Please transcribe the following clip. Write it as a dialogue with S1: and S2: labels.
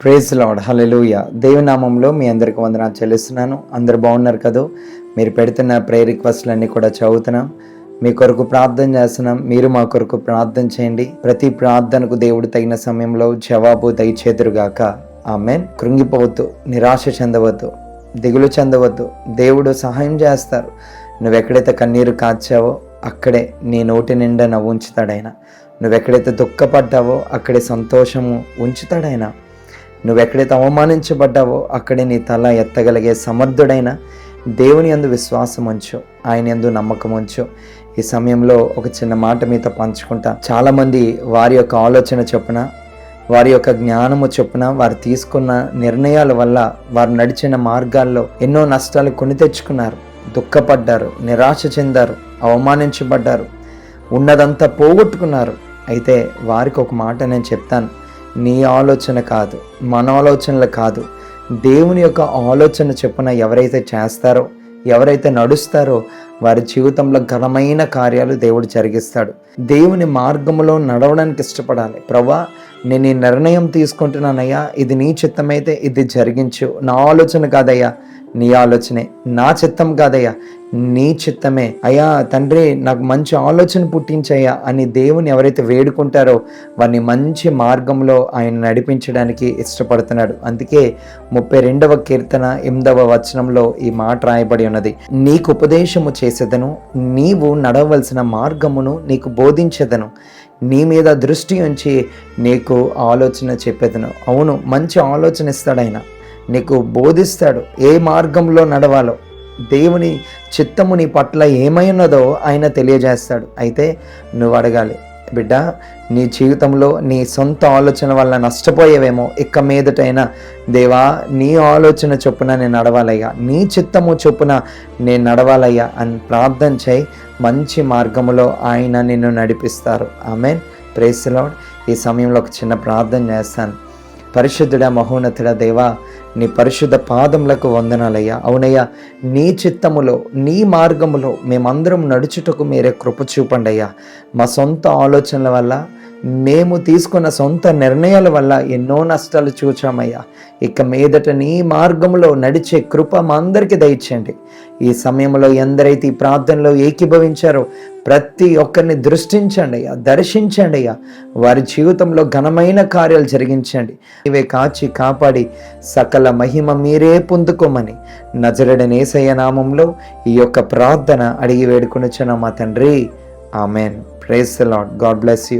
S1: Praise lord, హల్లెలూయా. దేవుని నామంలో మీ అందరికి వందనాలు చెల్లిస్తున్నాను. అందరు బాగున్నారు కదా? మీరు పెడుతున్న ప్రేయర్ రిక్వెస్ట్లన్నీ కూడా చదువుతున్నాం. మీ కొరకు ప్రార్థన చేస్తున్నాం. మీరు మా కొరకు ప్రార్థన చేయండి. ప్రతి ప్రార్థనకు దేవుడు తగిన సమయంలో జవాబు దయచేదురుగాక. ఆమేన్. కృంగిపోవద్దు, నిరాశ చెందవద్దు, దిగులు చెందవద్దు. దేవుడు సహాయం చేస్తారు. నువ్వెక్కడైతే కన్నీరు కాచావో అక్కడే నీ నోటి నిండా నవ్వు ఉంచుతాడైనా. నువ్వెక్కడైతే దుఃఖపడ్డావో అక్కడే సంతోషము ఉంచుతాడైనా. నువ్వెక్కడైతే అవమానించబడ్డావో అక్కడే నీ తల ఎత్తగలిగే సమర్థుడైన దేవుని యందు విశ్వాసం ఉంచు, ఆయన యందు నమ్మకం ఉంచు. ఈ సమయంలో ఒక చిన్న మాట మీతో పంచుకుంటా. చాలామంది వారి యొక్క ఆలోచన చొప్పున, వారి యొక్క జ్ఞానము చొప్పున, వారు తీసుకున్న నిర్ణయాల వల్ల, వారు నడిచిన మార్గాల్లో ఎన్నో నష్టాలు కొని తెచ్చుకున్నారు. దుఃఖపడ్డారు, నిరాశ చెందారు, అవమానించబడ్డారు, ఉన్నదంతా పోగొట్టుకున్నారు. అయితే వారికి ఒక మాట నేను చెప్తాను. నీ ఆలోచన కాదు, మన ఆలోచనలు కాదు, దేవుని యొక్క ఆలోచన చొప్పున ఎవరైతే చేస్తారో, ఎవరైతే నడుస్తారో వారి జీవితంలో ఘనమైన కార్యాలు దేవుడు జరిగిస్తాడు. దేవుని మార్గంలో నడవడానికి ఇష్టపడాలి. ప్రభువా, నేను ఈ నిర్ణయం తీసుకుంటున్నానయ్యా, ఇది నీ చిత్తమైతే ఇది జరిగించు. నా ఆలోచన కాదయ్యా, నీ ఆలోచనే. నా చిత్తం కాదయ్యా, నీ చిత్తమే. అయ్యా తండ్రి, నాకు మంచి ఆలోచన పుట్టించయ్యా అని దేవుని ఎవరైతే వేడుకుంటారో వారిని మంచి మార్గంలో ఆయన నడిపించడానికి ఇష్టపడుతున్నాడు. అందుకే 32వ కీర్తన 8వ వచనంలో ఈ మాట రాయబడి ఉన్నది. నీకు ఉపదేశము చేసేదను, నీవు నడవలసిన మార్గమును నీకు బోధించేదను, నీ మీద దృష్టి ఉంచి నీకు ఆలోచన చెప్పేదను. అవును, మంచి ఆలోచన ఇస్తాడు ఆయన, నీకు బోధిస్తాడు ఏ మార్గంలో నడవాలో. దేవుని చిత్తము నీ పట్ల ఏమైనదో ఆయన తెలియజేస్తాడు. అయితే నువ్వు అడగాలి, బిడ్డ, నీ జీవితంలో నీ సొంత ఆలోచన వల్ల నష్టపోయేవేమో, ఇక మీదటైనా దేవా నీ ఆలోచన చొప్పున నేను నడవాలయ్యా, నీ చిత్తము చొప్పున నేను నడవాలయ్యా అని ప్రార్థన చేయి. మంచి మార్గములో ఆయన నిన్ను నడిపిస్తారు. ఆమేన్. Praise the Lord. ఈ సమయంలో ఒక చిన్న ప్రార్థన చేస్తాను. పరిశుద్ధుడా, మహోన్నతుడా దేవా, నీ పరిశుద్ధ పాదములకు వందనాలయ్యా. అవునయ్యా, నీ చిత్తములో, నీ మార్గములో మేమందరం నడుచుటకు మీరే కృప చూపండి అయ్యా. మా సొంత ఆలోచనల వల్ల, మేము తీసుకున్న సొంత నిర్ణయాల వల్ల ఎన్నో నష్టాలు చూచామయ్యా. ఇక మీదట నీ మార్గంలో నడిచే కృప మా అందరికీ దయచేయండి. ఈ సమయంలో ఎందరైతే ఈ ప్రార్థనలో ఏకీభవించారో ప్రతి ఒక్కరిని దృష్టించండి అయ్యా, దర్శించండి అయ్యా. వారి జీవితంలో ఘనమైన కార్యాలు జరిగించండి. ఇవే కాచి కాపాడి సకల మహిమ మీరే పొందుకోమని నజరేయుడైన యేసయ్య నామంలో ఈ యొక్క ప్రార్థన అడిగి వేడుకొనుచున్నాం మా తండ్రి. Amen. Praise the Lord. God bless you.